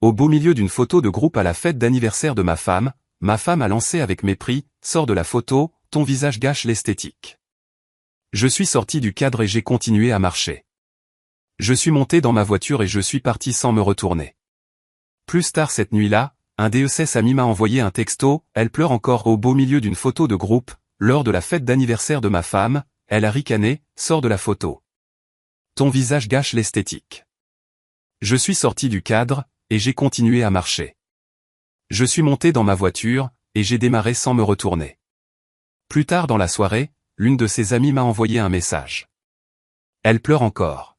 Au beau milieu d'une photo de groupe à la fête d'anniversaire de ma femme a lancé avec mépris, sors de la photo, ton visage gâche l'esthétique. Je suis sorti du cadre et j'ai continué à marcher. Je suis monté dans ma voiture et je suis parti sans me retourner. Plus tard cette nuit-là, un DESS ami m'a envoyé un texto, elle pleure encore au beau milieu d'une photo de groupe, lors de la fête d'anniversaire de ma femme, elle a ricané, sors de la photo. Ton visage gâche l'esthétique. Je suis sorti du cadre, et j'ai continué à marcher. Je suis monté dans ma voiture, et j'ai démarré sans me retourner. Plus tard dans la soirée, l'une de ses amies m'a envoyé un message. Elle pleure encore.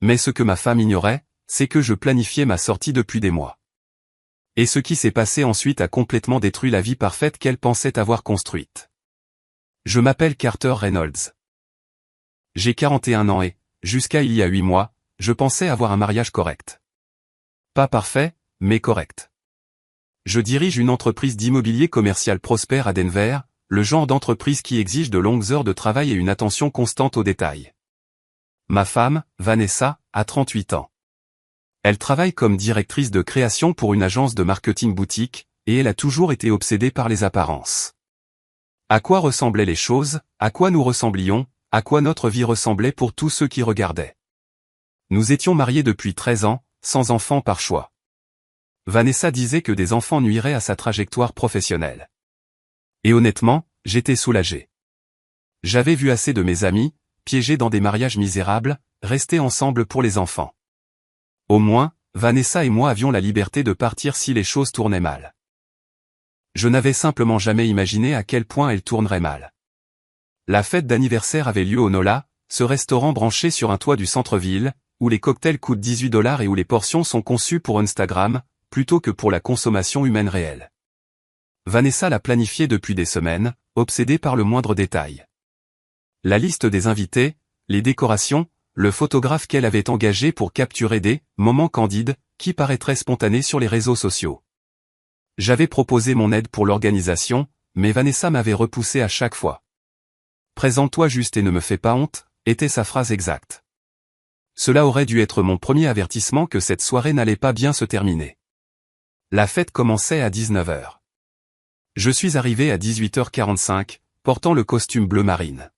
Mais ce que ma femme ignorait, c'est que je planifiais ma sortie depuis des mois. Et ce qui s'est passé ensuite a complètement détruit la vie parfaite qu'elle pensait avoir construite. Je m'appelle Carter Reynolds. J'ai 41 ans et, jusqu'à il y a 8 mois, je pensais avoir un mariage correct. Pas parfait, mais correct. Je dirige une entreprise d'immobilier commercial prospère à Denver, le genre d'entreprise qui exige de longues heures de travail et une attention constante aux détails. Ma femme, Vanessa, a 38 ans. Elle travaille comme directrice de création pour une agence de marketing boutique, et elle a toujours été obsédée par les apparences. À quoi ressemblaient les choses, à quoi nous ressemblions, à quoi notre vie ressemblait pour tous ceux qui regardaient. Nous étions mariés depuis 13 ans, sans enfants par choix. Vanessa disait que des enfants nuiraient à sa trajectoire professionnelle. Et honnêtement, j'étais soulagé. J'avais vu assez de mes amis, piégés dans des mariages misérables, rester ensemble pour les enfants. Au moins, Vanessa et moi avions la liberté de partir si les choses tournaient mal. Je n'avais simplement jamais imaginé à quel point elles tourneraient mal. La fête d'anniversaire avait lieu au Nola, ce restaurant branché sur un toit du centre-ville, où les cocktails coûtent $18 et où les portions sont conçues pour Instagram, plutôt que pour la consommation humaine réelle. Vanessa l'a planifié depuis des semaines, obsédée par le moindre détail. La liste des invités, les décorations, le photographe qu'elle avait engagé pour capturer des moments candides, qui paraîtraient spontanés sur les réseaux sociaux. J'avais proposé mon aide pour l'organisation, mais Vanessa m'avait repoussé à chaque fois. Présente-toi juste et ne me fais pas honte, était sa phrase exacte. Cela aurait dû être mon premier avertissement que cette soirée n'allait pas bien se terminer. La fête commençait à 19h. Je suis arrivé à 18h45, portant le costume bleu marine.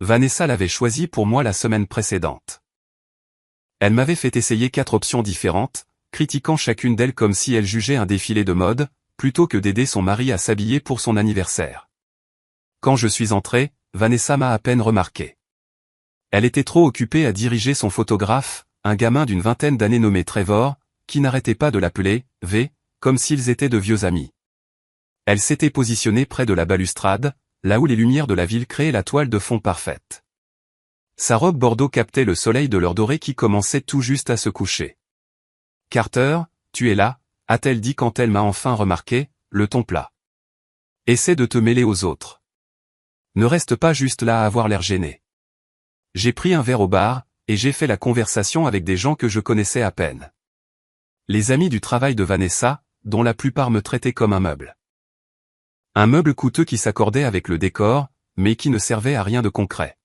Vanessa l'avait choisi pour moi la semaine précédente. Elle m'avait fait essayer 4 options différentes, critiquant chacune d'elles comme si elle jugeait un défilé de mode, plutôt que d'aider son mari à s'habiller pour son anniversaire. Quand je suis entré, Vanessa m'a à peine remarqué. Elle était trop occupée à diriger son photographe, un gamin d'une vingtaine d'années nommé Trevor, qui n'arrêtait pas de l'appeler « V », comme s'ils étaient de vieux amis. Elle s'était positionnée près de la balustrade, là où les lumières de la ville créaient la toile de fond parfaite. Sa robe bordeaux captait le soleil de l'heure dorée qui commençait tout juste à se coucher. « Carter, tu es là », a-t-elle dit quand elle m'a enfin remarqué, le ton plat. « Essaie de te mêler aux autres. Ne reste pas juste là à avoir l'air gêné. » J'ai pris un verre au bar, et j'ai fait la conversation avec des gens que je connaissais à peine. Les amis du travail de Vanessa, dont la plupart me traitaient comme un meuble. Un meuble coûteux qui s'accordait avec le décor, mais qui ne servait à rien de concret.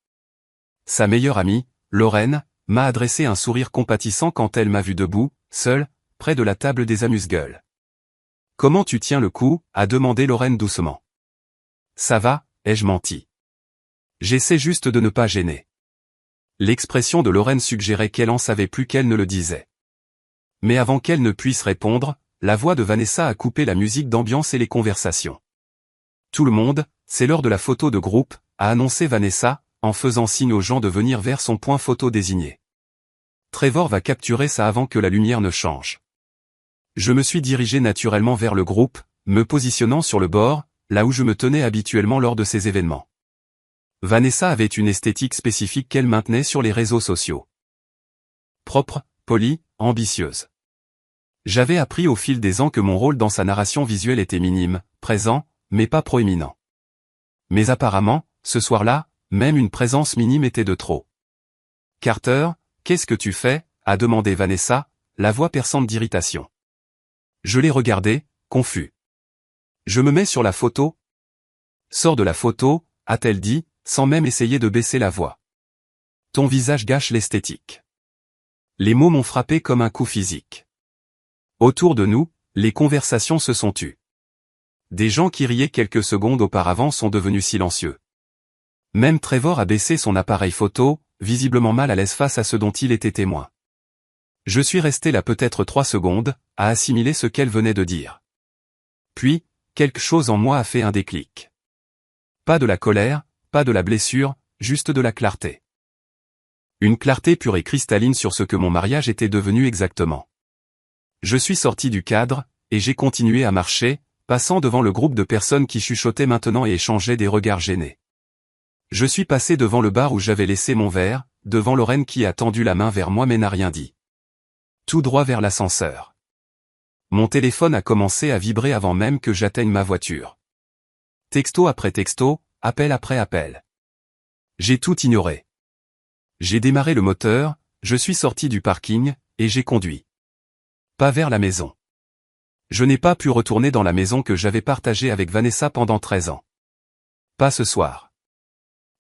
Sa meilleure amie, Lorraine, m'a adressé un sourire compatissant quand elle m'a vu debout, seule, près de la table des amuse-gueules. « Comment tu tiens le coup ?» a demandé Lorraine doucement. « Ça va », ai-je menti. « J'essaie juste de ne pas gêner. » L'expression de Lorraine suggérait qu'elle en savait plus qu'elle ne le disait. Mais avant qu'elle ne puisse répondre, la voix de Vanessa a coupé la musique d'ambiance et les conversations. Tout le monde, c'est l'heure de la photo de groupe, a annoncé Vanessa, en faisant signe aux gens de venir vers son point photo désigné. Trevor va capturer ça avant que la lumière ne change. Je me suis dirigé naturellement vers le groupe, me positionnant sur le bord, là où je me tenais habituellement lors de ces événements. Vanessa avait une esthétique spécifique qu'elle maintenait sur les réseaux sociaux. Propre, polie, ambitieuse. J'avais appris au fil des ans que mon rôle dans sa narration visuelle était minime, présent, mais pas proéminent. Mais apparemment, ce soir-là, même une présence minime était de trop. « Carter, qu'est-ce que tu fais ?» a demandé Vanessa, la voix perçante d'irritation. Je l'ai regardé, confus. « Je me mets sur la photo ?»« Sors de la photo », a-t-elle dit, sans même essayer de baisser la voix. « Ton visage gâche l'esthétique. » Les mots m'ont frappé comme un coup physique. Autour de nous, les conversations se sont tues. Des gens qui riaient quelques secondes auparavant sont devenus silencieux. Même Trevor a baissé son appareil photo, visiblement mal à l'aise face à ce dont il était témoin. Je suis resté là peut-être 3 secondes, à assimiler ce qu'elle venait de dire. Puis, quelque chose en moi a fait un déclic. Pas de la colère, pas de la blessure, juste de la clarté. Une clarté pure et cristalline sur ce que mon mariage était devenu exactement. Je suis sorti du cadre, et j'ai continué à marcher, passant devant le groupe de personnes qui chuchotaient maintenant et échangeaient des regards gênés. Je suis passé devant le bar où j'avais laissé mon verre, devant Lorraine qui a tendu la main vers moi mais n'a rien dit. Tout droit vers l'ascenseur. Mon téléphone a commencé à vibrer avant même que j'atteigne ma voiture. Texto après texto, appel après appel. J'ai tout ignoré. J'ai démarré le moteur, je suis sorti du parking, et j'ai conduit. Pas vers la maison. Je n'ai pas pu retourner dans la maison que j'avais partagée avec Vanessa pendant 13 ans. Pas ce soir.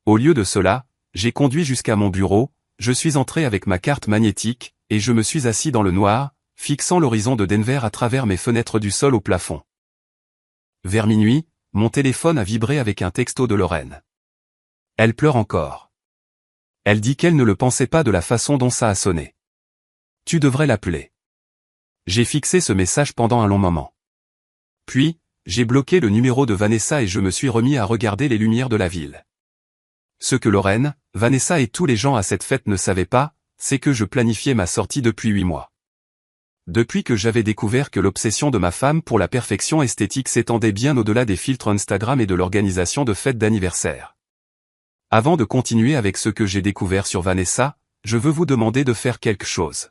Au lieu de cela, j'ai conduit jusqu'à mon bureau, je suis entré avec ma carte magnétique, et je me suis assis dans le noir, fixant l'horizon de Denver à travers mes fenêtres du sol au plafond. Vers minuit, mon téléphone a vibré avec un texto de Lorraine. Elle pleure encore. Elle dit qu'elle ne le pensait pas de la façon dont ça a sonné. Tu devrais l'appeler. J'ai fixé ce message pendant un long moment. Puis, j'ai bloqué le numéro de Vanessa et je me suis remis à regarder les lumières de la ville. Ce que Lorraine, Vanessa et tous les gens à cette fête ne savaient pas, c'est que je planifiais ma sortie depuis 8 mois. Depuis que j'avais découvert que l'obsession de ma femme pour la perfection esthétique s'étendait bien au-delà des filtres Instagram et de l'organisation de fêtes d'anniversaire. Avant de continuer avec ce que j'ai découvert sur Vanessa, je veux vous demander de faire quelque chose.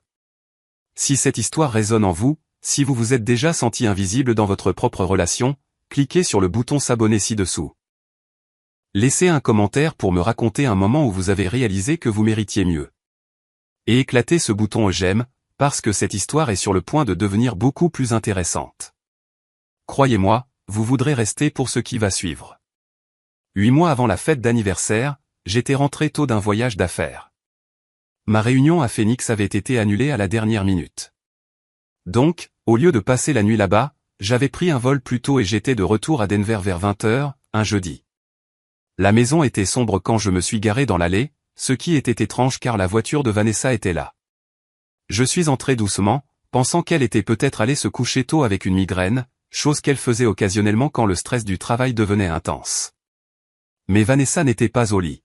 Si cette histoire résonne en vous, si vous vous êtes déjà senti invisible dans votre propre relation, cliquez sur le bouton s'abonner ci-dessous. Laissez un commentaire pour me raconter un moment où vous avez réalisé que vous méritiez mieux. Et éclatez ce bouton j'aime, parce que cette histoire est sur le point de devenir beaucoup plus intéressante. Croyez-moi, vous voudrez rester pour ce qui va suivre. 8 mois avant la fête d'anniversaire, j'étais rentré tôt d'un voyage d'affaires. Ma réunion à Phoenix avait été annulée à la dernière minute. Donc, au lieu de passer la nuit là-bas, j'avais pris un vol plus tôt et j'étais de retour à Denver vers 20 h, un jeudi. La maison était sombre quand je me suis garé dans l'allée, ce qui était étrange car la voiture de Vanessa était là. Je suis entré doucement, pensant qu'elle était peut-être allée se coucher tôt avec une migraine, chose qu'elle faisait occasionnellement quand le stress du travail devenait intense. Mais Vanessa n'était pas au lit.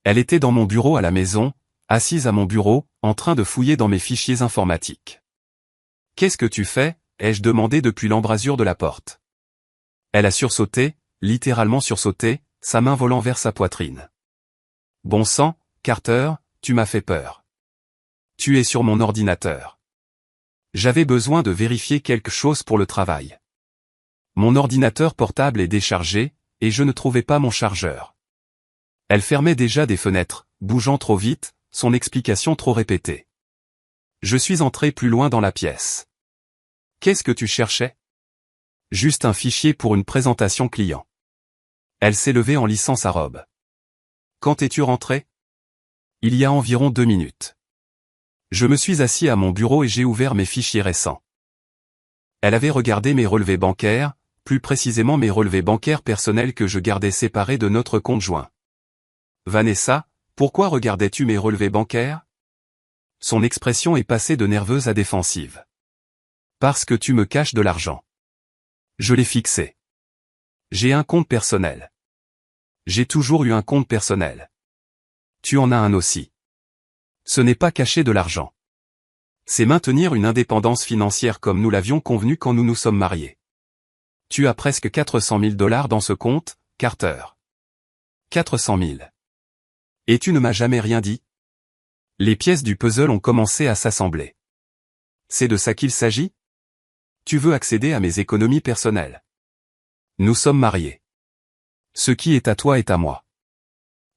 Elle était dans mon bureau à la maison, assise à mon bureau, en train de fouiller dans mes fichiers informatiques. « Qu'est-ce que tu fais ?» ai-je demandé depuis l'embrasure de la porte. Elle a sursauté, littéralement sursauté, sa main volant vers sa poitrine. « Bon sang, Carter, tu m'as fait peur. Tu es sur mon ordinateur. » J'avais besoin de vérifier quelque chose pour le travail. Mon ordinateur portable est déchargé, et je ne trouvais pas mon chargeur. Elle fermait déjà des fenêtres, bougeant trop vite, son explication trop répétée. Je suis entré plus loin dans la pièce. « Qu'est-ce que tu cherchais ?»« Juste un fichier pour une présentation client. » Elle s'est levée en lissant sa robe. « Quand es-tu rentré ?»« Il y a environ 2 minutes. » Je me suis assis à mon bureau et j'ai ouvert mes fichiers récents. Elle avait regardé mes relevés bancaires, plus précisément mes relevés bancaires personnels que je gardais séparés de notre compte joint. « Vanessa, pourquoi regardais-tu mes relevés bancaires ?» Son expression est passée de nerveuse à défensive. « Parce que tu me caches de l'argent. » Je l'ai fixé. J'ai un compte personnel. J'ai toujours eu un compte personnel. Tu en as un aussi. Ce n'est pas cacher de l'argent. C'est maintenir une indépendance financière comme nous l'avions convenu quand nous nous sommes mariés. Tu as presque 400 000 $ dans ce compte, Carter. 400 000. Et tu ne m'as jamais rien dit ? Les pièces du puzzle ont commencé à s'assembler. C'est de ça qu'il s'agit ? Tu veux accéder à mes économies personnelles. Nous sommes mariés. Ce qui est à toi est à moi.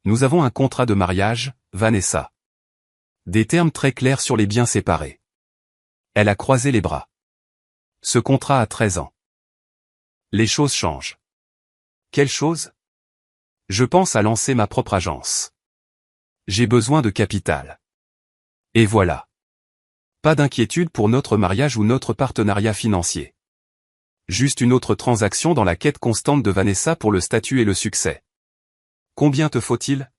Nous avons un contrat de mariage, Vanessa. Des termes très clairs sur les biens séparés. Elle a croisé les bras. Ce contrat a 13 ans. Les choses changent. Quelle chose ? Je pense à lancer ma propre agence. J'ai besoin de capital. Et voilà. Pas d'inquiétude pour notre mariage ou notre partenariat financier. Juste une autre transaction dans la quête constante de Vanessa pour le statut et le succès. Combien te faut-il?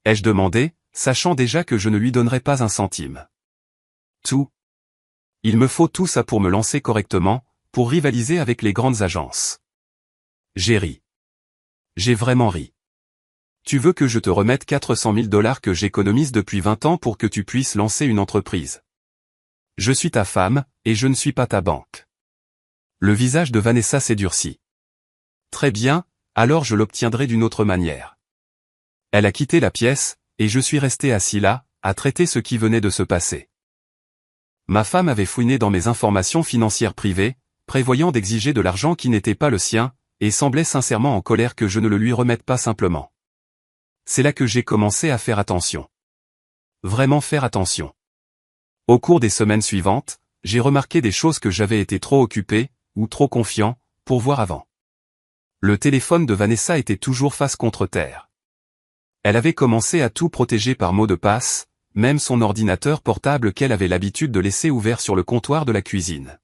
Ai-je demandé, sachant déjà que je ne lui donnerais pas un centime. Tout. Il me faut tout ça pour me lancer correctement, pour rivaliser avec les grandes agences. J'ai ri. J'ai vraiment ri. Tu veux que je te remette 400 000 $ que j'économise depuis 20 ans pour que tu puisses lancer une entreprise? Je suis ta femme, et je ne suis pas ta banque. Le visage de Vanessa s'édurcit. Très bien, alors je l'obtiendrai d'une autre manière. Elle a quitté la pièce, et je suis resté assis là, à traiter ce qui venait de se passer. Ma femme avait fouiné dans mes informations financières privées, prévoyant d'exiger de l'argent qui n'était pas le sien, et semblait sincèrement en colère que je ne le lui remette pas simplement. C'est là que j'ai commencé à faire attention. Vraiment faire attention. Au cours des semaines suivantes, j'ai remarqué des choses que j'avais été trop occupé, ou trop confiant, pour voir avant. Le téléphone de Vanessa était toujours face contre terre. Elle avait commencé à tout protéger par mot de passe, même son ordinateur portable qu'elle avait l'habitude de laisser ouvert sur le comptoir de la cuisine.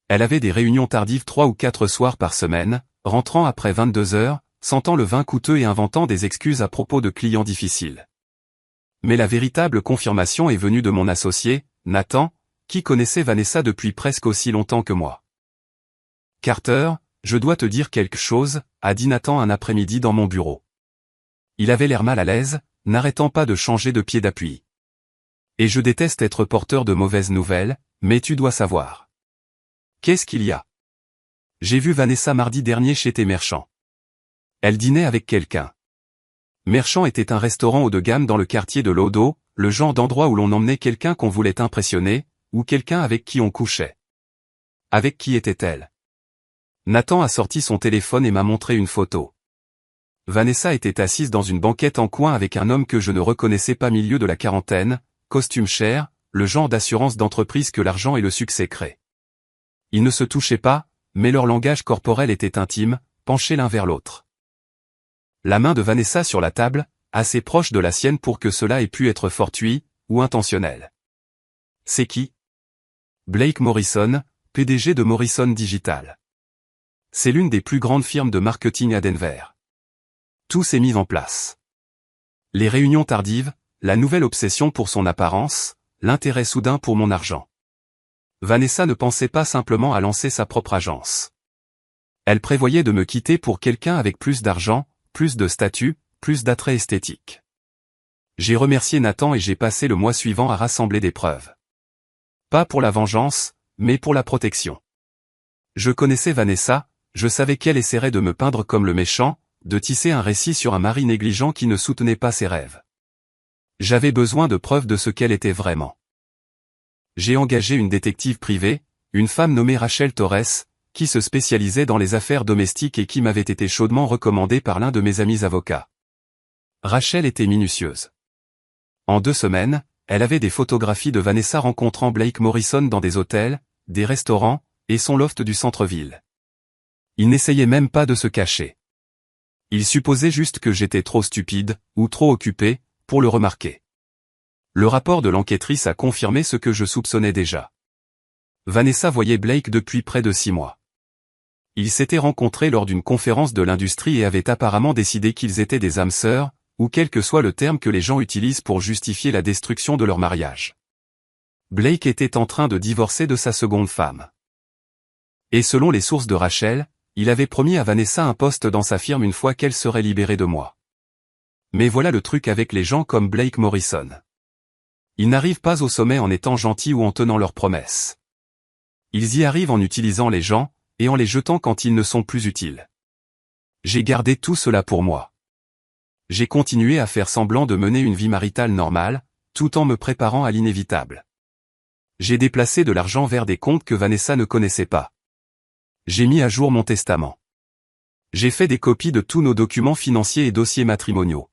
Elle avait des réunions tardives 3 ou 4 soirs par semaine, rentrant après 22 heures, sentant le vin coûteux et inventant des excuses à propos de clients difficiles. Mais la véritable confirmation est venue de mon associé, Nathan, qui connaissait Vanessa depuis presque aussi longtemps que moi. « Carter, je dois te dire quelque chose », a dit Nathan un après-midi dans mon bureau. Il avait l'air mal à l'aise, n'arrêtant pas de changer de pied d'appui. « Et je déteste être porteur de mauvaises nouvelles, mais tu dois savoir. »« Qu'est-ce qu'il y a ? » ?»« J'ai vu Vanessa mardi dernier chez tes Merchants. Elle dînait avec quelqu'un. » Merchant était un restaurant haut de gamme dans le quartier de Lodo, le genre d'endroit où l'on emmenait quelqu'un qu'on voulait impressionner, ou quelqu'un avec qui on couchait. Avec qui était-elle? Nathan a sorti son téléphone et m'a montré une photo. Vanessa était assise dans une banquette en coin avec un homme que je ne reconnaissais pas milieu de la quarantaine, costume cher, le genre d'assurance d'entreprise que l'argent et le succès créent. Ils ne se touchaient pas, mais leur langage corporel était intime, penchés l'un vers l'autre. La main de Vanessa sur la table, assez proche de la sienne pour que cela ait pu être fortuit, ou intentionnel. C'est qui? Blake Morrison, PDG de Morrison Digital. C'est l'une des plus grandes firmes de marketing à Denver. Tout s'est mis en place. Les réunions tardives, la nouvelle obsession pour son apparence, l'intérêt soudain pour mon argent. Vanessa ne pensait pas simplement à lancer sa propre agence. Elle prévoyait de me quitter pour quelqu'un avec plus d'argent, plus de statut, plus d'attrait esthétique. J'ai remercié Nathan et j'ai passé le mois suivant à rassembler des preuves. Pas pour la vengeance, mais pour la protection. Je connaissais Vanessa, je savais qu'elle essaierait de me peindre comme le méchant, de tisser un récit sur un mari négligent qui ne soutenait pas ses rêves. J'avais besoin de preuves de ce qu'elle était vraiment. J'ai engagé une détective privée, une femme nommée Rachel Torres, qui se spécialisait dans les affaires domestiques et qui m'avait été chaudement recommandée par l'un de mes amis avocats. Rachel était minutieuse. En 2 semaines, elle avait des photographies de Vanessa rencontrant Blake Morrison dans des hôtels, des restaurants, et son loft du centre-ville. Il n'essayait même pas de se cacher. Il supposait juste que j'étais trop stupide, ou trop occupé, pour le remarquer. Le rapport de l'enquêtrice a confirmé ce que je soupçonnais déjà. Vanessa voyait Blake depuis près de 6 mois. Ils s'étaient rencontrés lors d'une conférence de l'industrie et avaient apparemment décidé qu'ils étaient des âmes sœurs, ou quel que soit le terme que les gens utilisent pour justifier la destruction de leur mariage. Blake était en train de divorcer de sa seconde femme. Et selon les sources de Rachel, il avait promis à Vanessa un poste dans sa firme une fois qu'elle serait libérée de moi. Mais voilà le truc avec les gens comme Blake Morrison. Ils n'arrivent pas au sommet en étant gentils ou en tenant leurs promesses. Ils y arrivent en utilisant les gens, et en les jetant quand ils ne sont plus utiles. J'ai gardé tout cela pour moi. J'ai continué à faire semblant de mener une vie maritale normale, tout en me préparant à l'inévitable. J'ai déplacé de l'argent vers des comptes que Vanessa ne connaissait pas. J'ai mis à jour mon testament. J'ai fait des copies de tous nos documents financiers et dossiers matrimoniaux.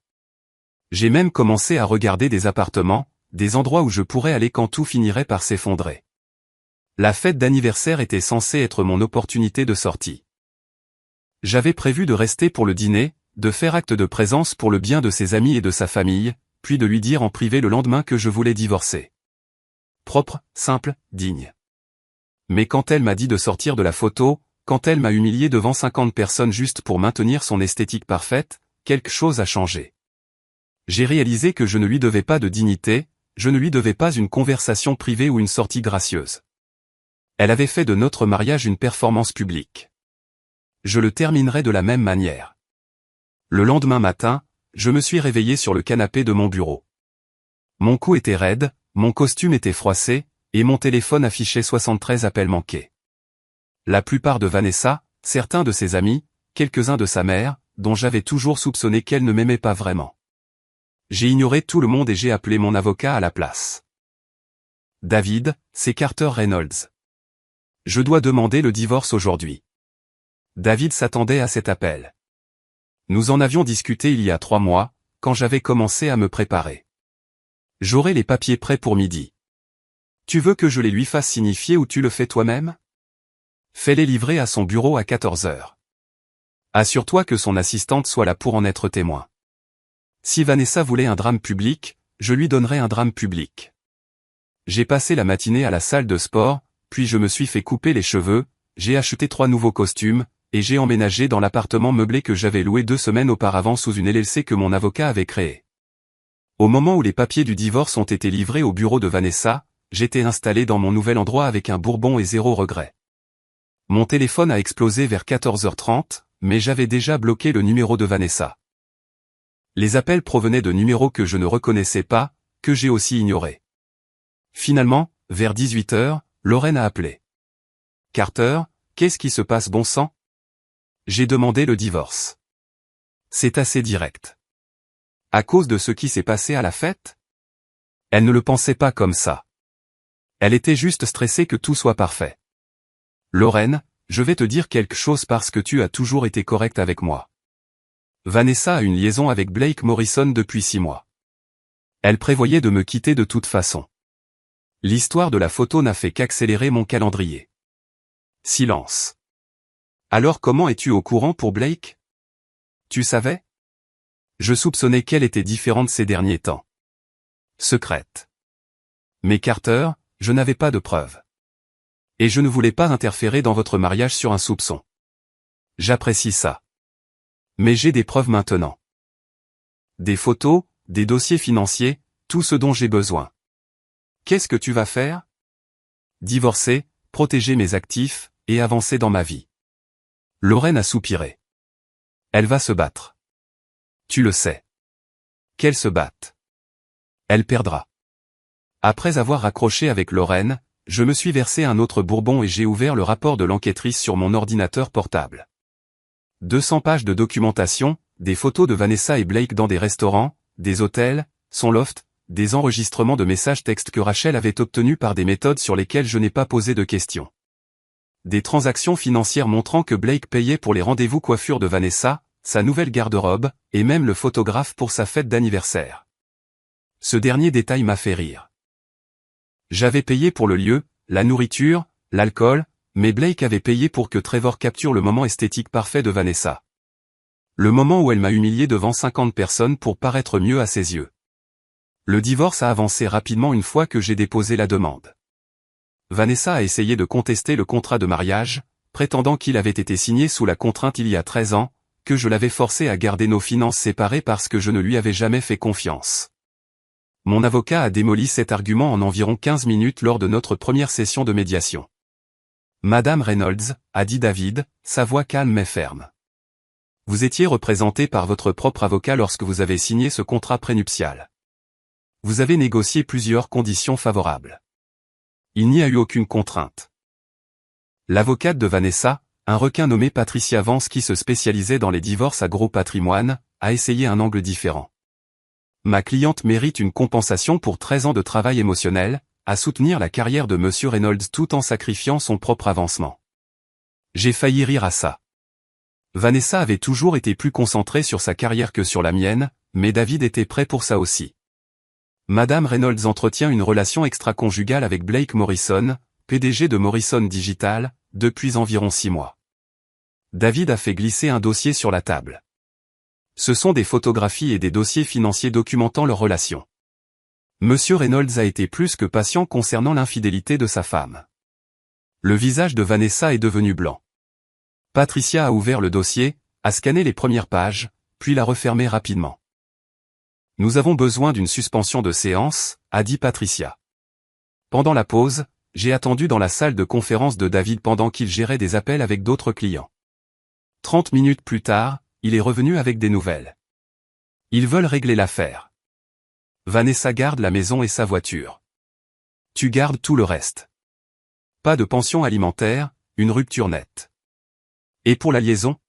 J'ai même commencé à regarder des appartements, des endroits où je pourrais aller quand tout finirait par s'effondrer. La fête d'anniversaire était censée être mon opportunité de sortie. J'avais prévu de rester pour le dîner, de faire acte de présence pour le bien de ses amis et de sa famille, puis de lui dire en privé le lendemain que je voulais divorcer. propre, simple, digne. Mais quand elle m'a dit de sortir de la photo, quand elle m'a humilié devant 50 personnes juste pour maintenir son esthétique parfaite, quelque chose a changé. J'ai réalisé que je ne lui devais pas de dignité, je ne lui devais pas une conversation privée ou une sortie gracieuse. Elle avait fait de notre mariage une performance publique. Je le terminerai de la même manière. Le lendemain matin, je me suis réveillé sur le canapé de mon bureau. Mon cou était raide, mon costume était froissé, et mon téléphone affichait 73 appels manqués. La plupart de Vanessa, certains de ses amis, quelques-uns de sa mère, dont j'avais toujours soupçonné qu'elle ne m'aimait pas vraiment. J'ai ignoré tout le monde et j'ai appelé mon avocat à la place. David, c'est Carter Reynolds. Je dois demander le divorce aujourd'hui. David s'attendait à cet appel. Nous en avions discuté il y a 3 mois, quand j'avais commencé à me préparer. J'aurai les papiers prêts pour midi. Tu veux que je les lui fasse signifier ou tu le fais toi-même? Fais-les livrer à son bureau à 14 heures. Assure-toi que son assistante soit là pour en être témoin. Si Vanessa voulait un drame public, je lui donnerai un drame public. J'ai passé la matinée à la salle de sport, puis je me suis fait couper les cheveux, j'ai acheté 3 nouveaux costumes, et j'ai emménagé dans l'appartement meublé que j'avais loué 2 semaines auparavant sous une LLC que mon avocat avait créée. Au moment où les papiers du divorce ont été livrés au bureau de Vanessa, j'étais installé dans mon nouvel endroit avec un bourbon et 0 regret. Mon téléphone a explosé vers 14h30, mais j'avais déjà bloqué le numéro de Vanessa. Les appels provenaient de numéros que je ne reconnaissais pas, que j'ai aussi ignorés. Finalement, vers 18h, Lorraine a appelé. Carter, qu'est-ce qui se passe bon sang? J'ai demandé le divorce. C'est assez direct. À cause de ce qui s'est passé à la fête? Elle ne le pensait pas comme ça. Elle était juste stressée que tout soit parfait. Lorraine, je vais te dire quelque chose parce que tu as toujours été correcte avec moi. Vanessa a une liaison avec Blake Morrison depuis 6 mois. Elle prévoyait de me quitter de toute façon. L'histoire de la photo n'a fait qu'accélérer mon calendrier. Silence. Alors comment es-tu au courant pour Blake? Tu savais? Je soupçonnais qu'elle était différente ces derniers temps. Secrète. Mais Carter, je n'avais pas de preuves. Et je ne voulais pas interférer dans votre mariage sur un soupçon. J'apprécie ça. Mais j'ai des preuves maintenant. Des photos, des dossiers financiers, tout ce dont j'ai besoin. Qu'est-ce que tu vas faire? Divorcer, protéger mes actifs, et avancer dans ma vie. Lorraine a soupiré. Elle va se battre. Tu le sais. Qu'elle se batte. Elle perdra. Après avoir raccroché avec Lorraine, je me suis versé un autre bourbon et j'ai ouvert le rapport de l'enquêtrice sur mon ordinateur portable. 200 pages de documentation, des photos de Vanessa et Blake dans des restaurants, des hôtels, son loft, des enregistrements de messages textes que Rachel avait obtenus par des méthodes sur lesquelles je n'ai pas posé de questions. Des transactions financières montrant que Blake payait pour les rendez-vous coiffure de Vanessa, sa nouvelle garde-robe, et même le photographe pour sa fête d'anniversaire. Ce dernier détail m'a fait rire. J'avais payé pour le lieu, la nourriture, l'alcool, mais Blake avait payé pour que Trevor capture le moment esthétique parfait de Vanessa. Le moment où elle m'a humilié devant 50 personnes pour paraître mieux à ses yeux. Le divorce a avancé rapidement une fois que j'ai déposé la demande. Vanessa a essayé de contester le contrat de mariage, prétendant qu'il avait été signé sous la contrainte il y a 13 ans, que je l'avais forcé à garder nos finances séparées parce que je ne lui avais jamais fait confiance. Mon avocat a démoli cet argument en environ 15 minutes lors de notre première session de médiation. Madame Reynolds, a dit David, sa voix calme mais ferme. Vous étiez représenté par votre propre avocat lorsque vous avez signé ce contrat prénuptial. Vous avez négocié plusieurs conditions favorables. Il n'y a eu aucune contrainte. L'avocate de Vanessa, un requin nommé Patricia Vance qui se spécialisait dans les divorces à gros patrimoine, a essayé un angle différent. Ma cliente mérite une compensation pour 13 ans de travail émotionnel, à soutenir la carrière de Monsieur Reynolds tout en sacrifiant son propre avancement. J'ai failli rire à ça. Vanessa avait toujours été plus concentrée sur sa carrière que sur la mienne, mais David était prêt pour ça aussi. Madame Reynolds entretient une relation extra-conjugale avec Blake Morrison, PDG de Morrison Digital, depuis environ 6 mois. David a fait glisser un dossier sur la table. Ce sont des photographies et des dossiers financiers documentant leur relation. Monsieur Reynolds a été plus que patient concernant l'infidélité de sa femme. Le visage de Vanessa est devenu blanc. Patricia a ouvert le dossier, a scanné les premières pages, puis l'a refermé rapidement. Nous avons besoin d'une suspension de séance, a dit Patricia. Pendant la pause, j'ai attendu dans la salle de conférence de David pendant qu'il gérait des appels avec d'autres clients. 30 minutes plus tard, il est revenu avec des nouvelles. Ils veulent régler l'affaire. Vanessa garde la maison et sa voiture. Tu gardes tout le reste. Pas de pension alimentaire, une rupture nette. Et pour la liaison?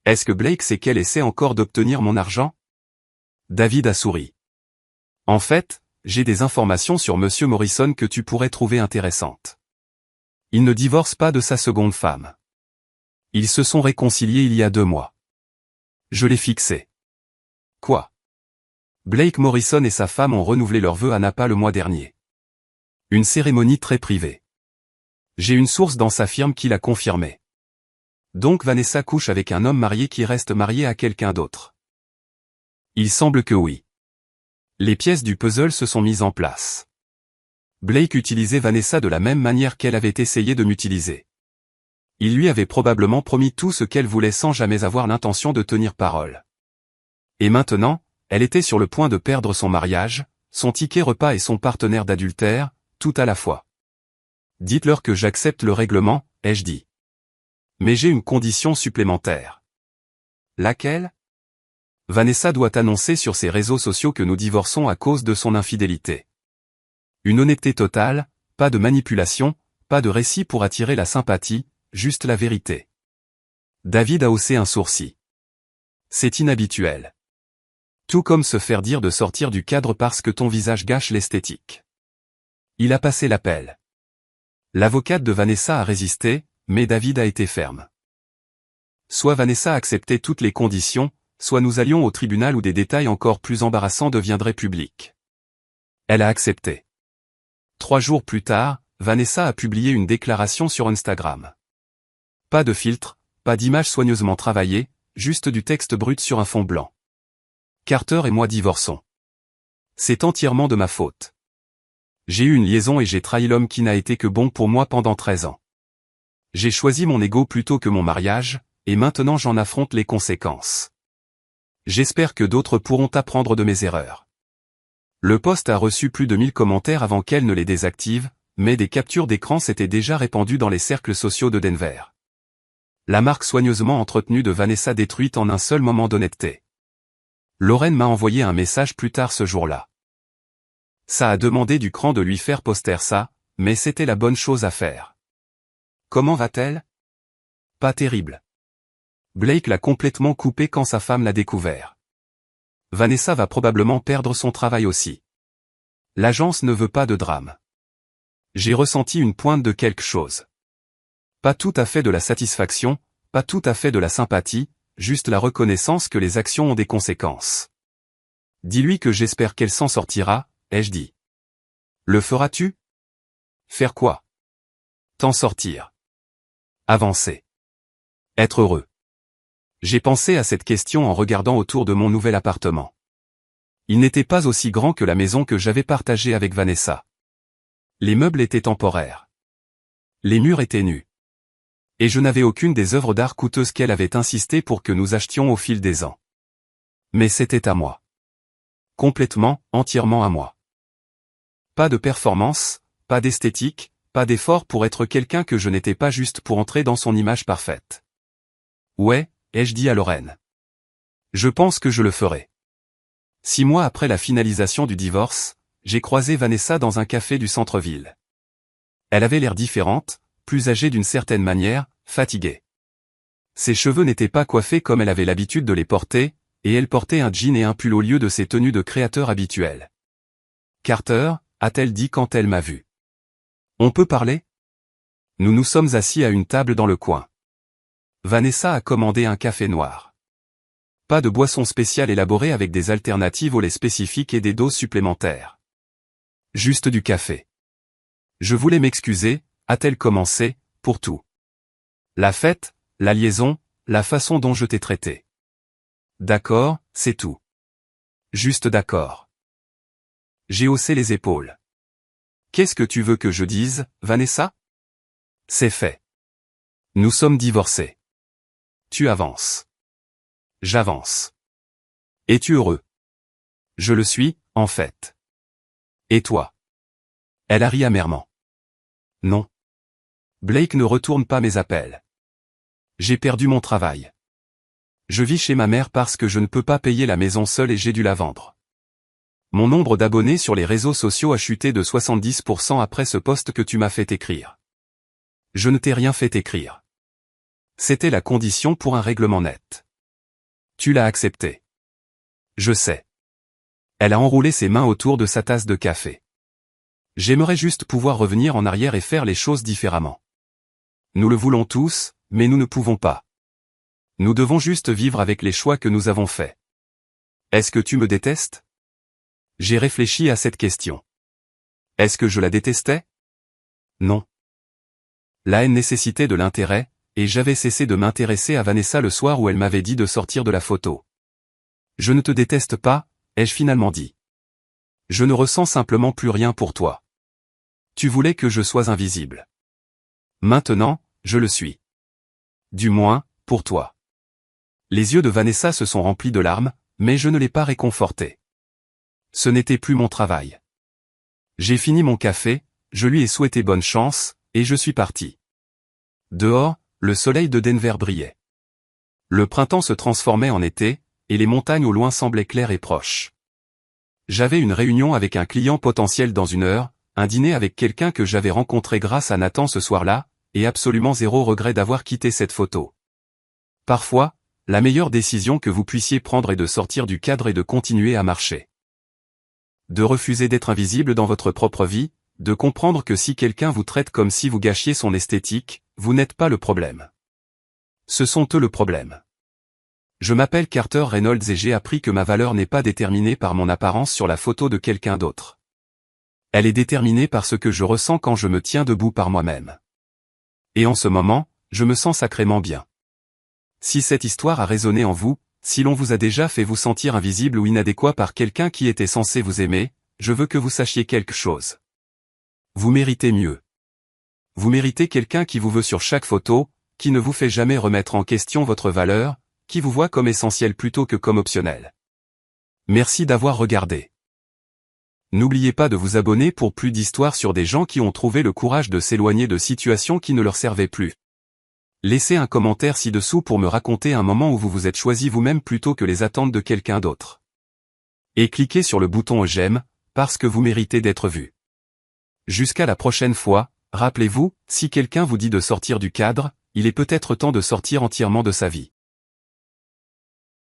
Est-ce que Blake sait qu'elle essaie encore d'obtenir mon argent? David a souri. En fait, j'ai des informations sur Monsieur Morrison que tu pourrais trouver intéressantes. Il ne divorce pas de sa seconde femme. Ils se sont réconciliés il y a 2 mois. Je l'ai fixé. Quoi? Blake Morrison et sa femme ont renouvelé leurs vœux à Napa le mois dernier. Une cérémonie très privée. J'ai une source dans sa firme qui l'a confirmé. Donc Vanessa couche avec un homme marié qui reste marié à quelqu'un d'autre. Il semble que oui. Les pièces du puzzle se sont mises en place. Blake utilisait Vanessa de la même manière qu'elle avait essayé de m'utiliser. Il lui avait probablement promis tout ce qu'elle voulait sans jamais avoir l'intention de tenir parole. Et maintenant, elle était sur le point de perdre son mariage, son ticket repas et son partenaire d'adultère, tout à la fois. Dites-leur que j'accepte le règlement, ai-je dit. Mais j'ai une condition supplémentaire. Laquelle? Vanessa doit annoncer sur ses réseaux sociaux que nous divorçons à cause de son infidélité. Une honnêteté totale, pas de manipulation, pas de récit pour attirer la sympathie, juste la vérité. David a haussé un sourcil. C'est inhabituel. Tout comme se faire dire de sortir du cadre parce que ton visage gâche l'esthétique. Il a passé l'appel. L'avocate de Vanessa a résisté, mais David a été ferme. Soit Vanessa acceptait toutes les conditions, soit nous allions au tribunal où des détails encore plus embarrassants deviendraient publics. Elle a accepté. 3 jours plus tard, Vanessa a publié une déclaration sur Instagram. Pas de filtre, pas d'image soigneusement travaillée, juste du texte brut sur un fond blanc. Carter et moi divorçons. C'est entièrement de ma faute. J'ai eu une liaison et j'ai trahi l'homme qui n'a été que bon pour moi pendant 13 ans. J'ai choisi mon ego plutôt que mon mariage, et maintenant j'en affronte les conséquences. J'espère que d'autres pourront apprendre de mes erreurs. Le post a reçu plus de 1000 commentaires avant qu'elle ne les désactive, mais des captures d'écran s'étaient déjà répandues dans les cercles sociaux de Denver. La marque soigneusement entretenue de Vanessa détruite en un seul moment d'honnêteté. Lorraine m'a envoyé un message plus tard ce jour-là. Ça a demandé du cran de lui faire poster ça, mais c'était la bonne chose à faire. Comment va-t-elle? Pas terrible. Blake l'a complètement coupé quand sa femme l'a découvert. Vanessa va probablement perdre son travail aussi. L'agence ne veut pas de drame. J'ai ressenti une pointe de quelque chose. Pas tout à fait de la satisfaction, pas tout à fait de la sympathie, juste la reconnaissance que les actions ont des conséquences. Dis-lui que j'espère qu'elle s'en sortira, ai-je dit. Le feras-tu? Faire quoi? T'en sortir. Avancer. Être heureux. J'ai pensé à cette question en regardant autour de mon nouvel appartement. Il n'était pas aussi grand que la maison que j'avais partagée avec Vanessa. Les meubles étaient temporaires. Les murs étaient nus. Et je n'avais aucune des œuvres d'art coûteuses qu'elle avait insisté pour que nous achetions au fil des ans. Mais c'était à moi. Complètement, entièrement à moi. Pas de performance, pas d'esthétique, pas d'effort pour être quelqu'un que je n'étais pas juste pour entrer dans son image parfaite. Ouais, ai-je dit à Lorraine. Je pense que je le ferai. 6 mois après la finalisation du divorce, j'ai croisé Vanessa dans un café du centre-ville. Elle avait l'air différente, plus âgée d'une certaine manière, fatiguée. Ses cheveux n'étaient pas coiffés comme elle avait l'habitude de les porter, et elle portait un jean et un pull au lieu de ses tenues de créateur habituelles. Carter, a-t-elle dit quand elle m'a vu. On peut parler? Nous nous sommes assis à une table dans le coin. Vanessa a commandé un café noir. Pas de boisson spéciale élaborée avec des alternatives au lait spécifique et des doses supplémentaires. Juste du café. Je voulais m'excuser, a-t-elle commencé, pour tout. La fête, la liaison, la façon dont je t'ai traité. D'accord, c'est tout. Juste d'accord. J'ai haussé les épaules. Qu'est-ce que tu veux que je dise, Vanessa? C'est fait. Nous sommes divorcés. Tu avances. J'avance. Es-tu heureux? Je le suis, en fait. Et toi? Elle a ri amèrement. Non. Blake ne retourne pas mes appels. J'ai perdu mon travail. Je vis chez ma mère parce que je ne peux pas payer la maison seule et j'ai dû la vendre. Mon nombre d'abonnés sur les réseaux sociaux a chuté de 70% après ce post que tu m'as fait écrire. Je ne t'ai rien fait écrire. C'était la condition pour un règlement net. Tu l'as accepté. Je sais. Elle a enroulé ses mains autour de sa tasse de café. J'aimerais juste pouvoir revenir en arrière et faire les choses différemment. Nous le voulons tous, mais nous ne pouvons pas. Nous devons juste vivre avec les choix que nous avons faits. Est-ce que tu me détestes? J'ai réfléchi à cette question. Est-ce que je la détestais? Non. La haine nécessitait de l'intérêt, et j'avais cessé de m'intéresser à Vanessa le soir où elle m'avait dit de sortir de la photo. Je ne te déteste pas, ai-je finalement dit. Je ne ressens simplement plus rien pour toi. Tu voulais que je sois invisible. Maintenant, je le suis. Du moins, pour toi. Les yeux de Vanessa se sont remplis de larmes, mais je ne l'ai pas réconfortée. Ce n'était plus mon travail. J'ai fini mon café, je lui ai souhaité bonne chance, et je suis parti. Dehors, le soleil de Denver brillait. Le printemps se transformait en été, et les montagnes au loin semblaient claires et proches. J'avais une réunion avec un client potentiel dans 1 heure, un dîner avec quelqu'un que j'avais rencontré grâce à Nathan ce soir-là, et absolument zéro regret d'avoir quitté cette photo. Parfois, la meilleure décision que vous puissiez prendre est de sortir du cadre et de continuer à marcher. De refuser d'être invisible dans votre propre vie, de comprendre que si quelqu'un vous traite comme si vous gâchiez son esthétique, vous n'êtes pas le problème. Ce sont eux le problème. Je m'appelle Carter Reynolds et j'ai appris que ma valeur n'est pas déterminée par mon apparence sur la photo de quelqu'un d'autre. Elle est déterminée par ce que je ressens quand je me tiens debout par moi-même. Et en ce moment, je me sens sacrément bien. Si cette histoire a résonné en vous, si l'on vous a déjà fait vous sentir invisible ou inadéquat par quelqu'un qui était censé vous aimer, je veux que vous sachiez quelque chose. Vous méritez mieux. Vous méritez quelqu'un qui vous veut sur chaque photo, qui ne vous fait jamais remettre en question votre valeur, qui vous voit comme essentiel plutôt que comme optionnel. Merci d'avoir regardé. N'oubliez pas de vous abonner pour plus d'histoires sur des gens qui ont trouvé le courage de s'éloigner de situations qui ne leur servaient plus. Laissez un commentaire ci-dessous pour me raconter un moment où vous vous êtes choisi vous-même plutôt que les attentes de quelqu'un d'autre. Et cliquez sur le bouton j'aime, parce que vous méritez d'être vu. Jusqu'à la prochaine fois, rappelez-vous, si quelqu'un vous dit de sortir du cadre, il est peut-être temps de sortir entièrement de sa vie.